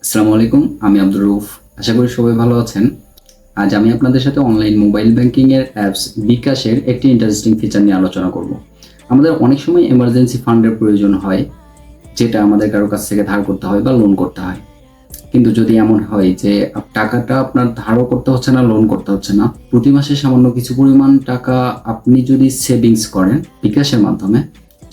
আসসালামু আলাইকুম, আমি আব্দুর রউফ। আশা করি সবাই ভালো আছেন। আজ আমি আপনাদের সাথে অনলাইন মোবাইল ব্যাংকিং এর অ্যাপস বিকাশের একটি ইন্টারেস্টিং ফিচার নিয়ে আলোচনা করব। আমাদের অনেক সময় এমার্জেন্সি ফান্ডের প্রয়োজন হয়, যেটা আমাদের কারো কাছ থেকে ধার করতে হয় বা লোন করতে হয়। কিন্তু যদি এমন হয় যে টাকাটা আপনার ধারও করতে হচ্ছে না, লোন করতে হচ্ছে না, প্রতি মাসে সামান্য কিছু পরিমাণ টাকা আপনি যদি সেভিংস করেন বিকাশের মাধ্যমে,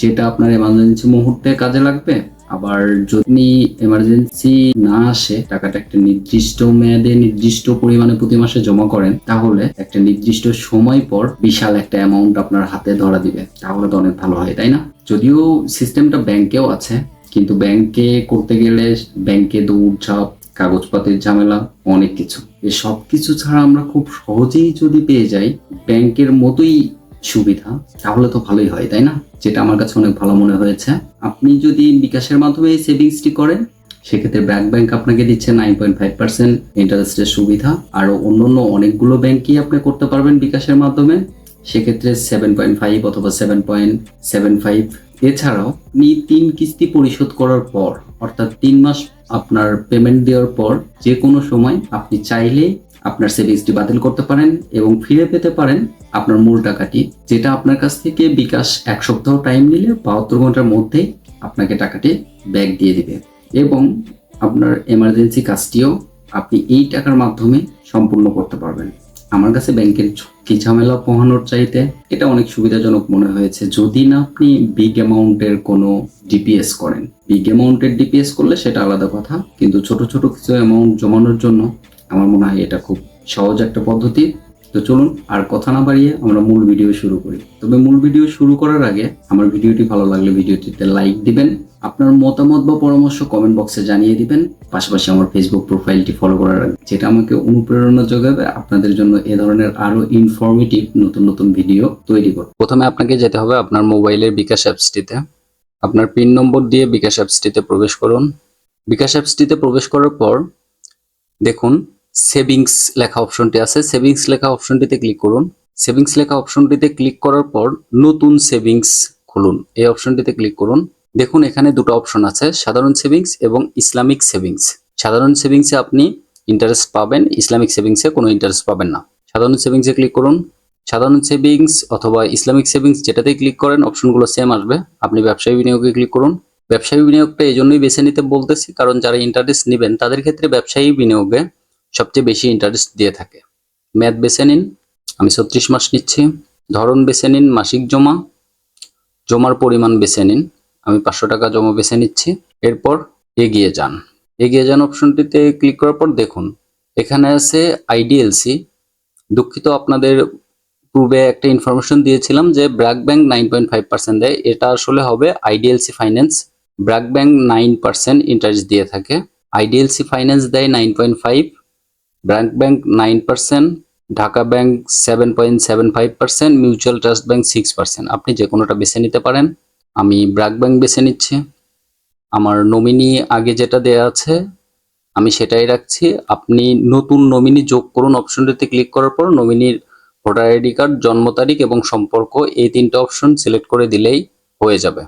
যেটা আপনার এমার্জেন্সি মুহূর্তে কাজে লাগবে, আবার যদি এমার্জেন্সি না আসে, টাকাটা একটা নির্দিষ্ট মেয়াদে নির্দিষ্ট পরিমাণে প্রতি মাসে জমা করেন, তাহলে একটা নির্দিষ্ট সময় পর বিশাল একটা অ্যামাউন্ট আপনার হাতে ধরা দিবে। তাহলে তো অনেক ভালো হয়, তাই না? যদিও সিস্টেমটা ব্যাংকেও আছে, কিন্তু ব্যাংকে করতে গেলে ব্যাংকে দৌড়ঝাঁপ, কাগজপাতির ঝামেলা, অনেক কিছু। এই সব কিছু ছাড়া আমরা খুব সহজেই যদি পেয়ে যাই ব্যাংকের মতোই সুবিধা, তাহলে তো ভালোই হয়, তাই না? যেটা আমার কাছে অনেক ভালো মনে হয়েছে। আপনি যদি বিকাশের মাধ্যমে এই সেভিংসটি করেন, সেক্ষেত্রে ব্র্যাক ব্যাংক আপনাকে দিচ্ছে 9.5% ইন্টারেস্টের সুবিধা। আরো অন্যান্য অনেকগুলো ব্যাংকই আপনি করতে পারবেন বিকাশের মাধ্যমে, সেক্ষেত্রে 7.5 অথবা 7.75। এছাড়াও আপনি 3 কিস্তি পরিশোধ করার পর, অর্থাৎ 3 মাস আপনার পেমেন্ট দেওয়ার পর, যে কোনো সময় আপনি চাইলে আপনার সেভিংসটি বাতিল করতে পারেন এবং ফিরে পেতে পারেন আপনার মূল টাকাটি, যেটা আপনার কাছ থেকে বিকাশ 1 সপ্তাহ টাইম নিলে 72 ঘন্টার মধ্যেই আপনাকে টাকাটি ব্যাক দিয়ে দিবে। এবং আপনার এমার্জেন্সি কাজটিও আপনি এই টাকার মাধ্যমে সম্পূর্ণ করতে পারবেন। আমার কাছে ব্যাংকের ঝুঁকি ঝামেলা পোহানোর চাইতে এটা অনেক সুবিধাজনক মনে হয়েছে, যদি না আপনি বিগ অ্যামাউন্টের কোনো ডিপিএস করেন। বিগ অ্যামাউন্টের ডিপিএস করলে সেটা আলাদা কথা, কিন্তু ছোট ছোট কিছু অ্যামাউন্ট জমানোর জন্য আমার মনে হয় এটা খুব সহজ একটা পদ্ধতি। তো চলুন আর কথা না বাড়িয়ে আমরা মূল ভিডিও শুরু করি। তবে মূল ভিডিও শুরু করার আগে আমার ভিডিওটি ভালো লাগলে ভিডিওটিতে লাইক দিবেন, আপনার মতামত বা পরামর্শ কমেন্ট বক্সে জানিয়ে দিবেন। পাশাপাশি আমার ফেসবুক প্রোফাইলটি ফলো করার আগে, যেটা আমাকে অনুপ্রেরণা যোগাবে আপনাদের জন্য এ ধরনের আরো ইনফরমেটিভ নতুন নতুন ভিডিও তৈরি করতে। প্রথমে আপনাকে যেতে হবে আপনার মোবাইলের বিকাশ অ্যাপসটিতে। আপনার পিন নম্বর দিয়ে বিকাশ অ্যাপসটিতে প্রবেশ করুন। বিকাশ অ্যাপসটিতে প্রবেশ করার পর দেখুন সেভিংস লেখা অপশনটি আছে। সেভিংস লেখা অপশনটিতে ক্লিক করুন। সেভিংস লেখা অপশনটিতে ক্লিক করার পর নতুন সেভিংস খুলুন, এই অপশনটিতে ক্লিক করুন। দেখুন এখানে দুটো অপশন আছে, সাধারণ সেভিংস এবং ইসলামিক সেভিংস। সাধারণ সেভিংসে আপনি ইন্টারেস্ট পাবেন, ইসলামিক সেভিংসে কোনো ইন্টারেস্ট পাবেন না। সাধারণ সেভিংসে ক্লিক করুন। সাধারণ সেভিংস অথবা ইসলামিক সেভিংস যেটাতেই ক্লিক করেন অপশনগুলো সেম আসবে। আপনি ব্যবসায়ী বিনিয়োগে ক্লিক করুন। ব্যবসায়ী বিনিয়োগটা এই জন্যই বেছে নিতে বলতেছি, কারণ যারা ইন্টারেস্ট নেবেন তাদের ক্ষেত্রে ব্যবসায়ী বিনিয়োগে সবচেয়ে বেশি ইন্টারেস্ট দিয়ে থাকে। মেয়াদ বেছে নিন, আমি 36 মাস নিচ্ছি। ধরন বেছে নিন মাসিক জমা। জমার পরিমাণ বেছে নিন, আমি 500 টাকা জমা বেছে নিচ্ছি। এরপর এগিয়ে যান। এগিয়ে যান অপশনটিতে ক্লিক করার পর দেখুন এখানে আছে আইডিএলসি। দুঃখিত, আপনাদের পূর্বে একটা ইনফরমেশন দিয়েছিলাম যে ব্র্যাক ব্যাংক 9.5% দেয়, এটা আসলে হবে IDLC finance. BRAC bank 9% interest দিয়ে থাকে, আইডিএলসি ফাইন্যান্স দেয় 9.5, BRAC bank 9%, Dhaka bank 7.75%, mutual trust bank 6%। আপনি যে কোনোটা বেছে নিতে পারেন। আমি ব্র্যাক ব্যাংক বেছে নিচ্ছি। আমার নমিনি আগে যেটা দেয়া আছে আমি সেটাই রাখছি। আপনি নতুন নমিনি যোগ করুন অপশনটিতে ক্লিক করার পর নমিনির ভোটার আইডি কার্ড, জন্ম তারিখ এবং সম্পর্ক, এই 3টে অপশন সিলেক্ট করে দিলেই হয়ে যাবে।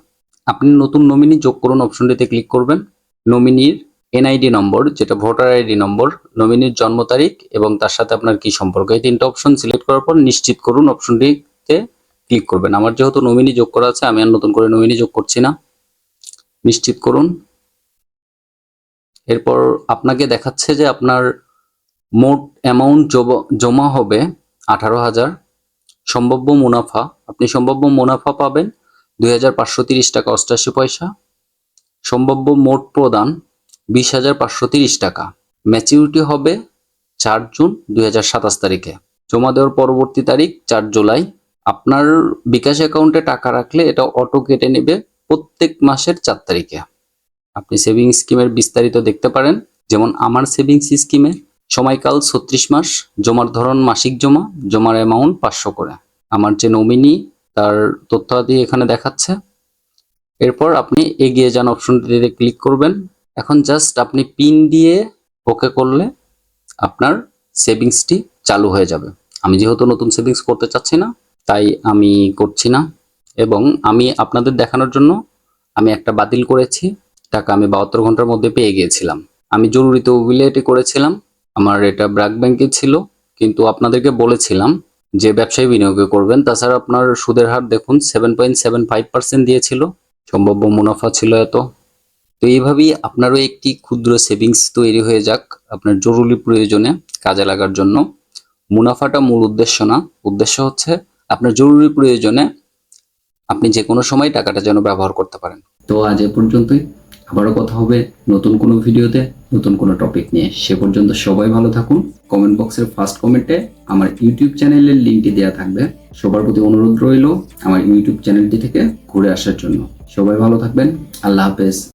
আপনি নতুন নমিনি যোগ করুন অপশনটিতে ক্লিক করবেন। নমিনির এনআইডি নম্বর, যেটা ভোটার আইডি নম্বর, নমিনির জন্ম তারিখ এবং তার সাথে আপনার কি সম্পর্ক, এই 3টে অপশন সিলেক্ট করার পর নিশ্চিত করুন অপশনটিতে ক্লিক করবেন। আমার যেহেতু নমিনি যোগ করা আছে আমি আর নতুন করে নমিনি যোগ করছি না, নিশ্চিত করুন। এরপর আপনাকে দেখাচ্ছে যে আপনার মোট অ্যামাউন্ট জমা হবে 18,000। সম্ভাব্য মুনাফা, আপনি সম্ভাব্য মুনাফা পাবেন 2,530 টাকা 88 পয়সা। সম্ভাব্য মোট প্রদান 20,530 টাকা। ম্যাচিউরিটি হবে 4 জুন 2027 তারিখে। জমা দেওয়ার পরবর্তী তারিখ 4 জুলাই। আপনার বিকাশ অ্যাকাউন্টে টাকা রাখলে এটা অটো কেটে নেবে প্রত্যেক মাসের 4 তারিখে। আপনি সেভিংস স্কিমের বিস্তারিত দেখতে পারেন, যেমন আমার সেভিংস স্কিমে সময়কাল 36 মাস, জমার ধরন মাসিক জমা, জমার অ্যামাউন্ট 500 করে। আমার যে নমিনি তার তথ্যাদি এখানে দেখাচ্ছে। এরপর আপনি এগিয়ে যান অপশনটিতে ক্লিক করবেন। এখন জাস্ট আপনি পিন দিয়ে ওকে করলে আপনার সেভিংসটি চালু হয়ে যাবে। আমি যেহেতু নতুন সেভিংস করতে চাচ্ছি না তাই আমি করছি না, এবং আমি আপনাদের দেখানোর জন্য আমি একটা বাতিল করেছি, টাকা আমি 72 ঘন্টার মধ্যে পেয়ে গিয়েছিলাম। আমি জরুরিতে ওভিলেটে করেছিলাম, আমার এটা ব্র্যাক ব্যাংকে ছিল, কিন্তু আপনাদেরকে বলেছিলাম যে ব্যবসায়ী বিনিয়োগে করবেন। তাছাড়া আপনার সুদের হার দেখুন 7.75% দিয়েছিল, সম্ভাব্য মুনাফা ছিল এত। তো এইভাবেই আপনারও একটি ক্ষুদ্র সেভিংস তৈরি হয়ে যাক আপনার জরুরি প্রয়োজনে কাজে লাগার জন্য। মুনাফাটা মূল উদ্দেশ্য না, উদ্দেশ্য হচ্ছে আপনার জরুরি প্রয়োজনে আপনি যে কোনো সময় টাকাটা যেন ব্যবহার করতে পারেন। তো আজ এ পর্যন্তই, আবারও কথা হবে নতুন কোনো ভিডিওতে নতুন কোনো টপিক নিয়ে। সে পর্যন্ত সবাই ভালো থাকুন। কমেন্ট বক্সের ফার্স্ট কমেন্টে আমার ইউটিউব চ্যানেলের লিঙ্কটি দেওয়া থাকবে। সবার প্রতি অনুরোধ রইল আমার ইউটিউব চ্যানেলটি থেকে ঘুরে আসার জন্য। সবাই ভালো থাকবেন। আল্লাহ হাফেজ।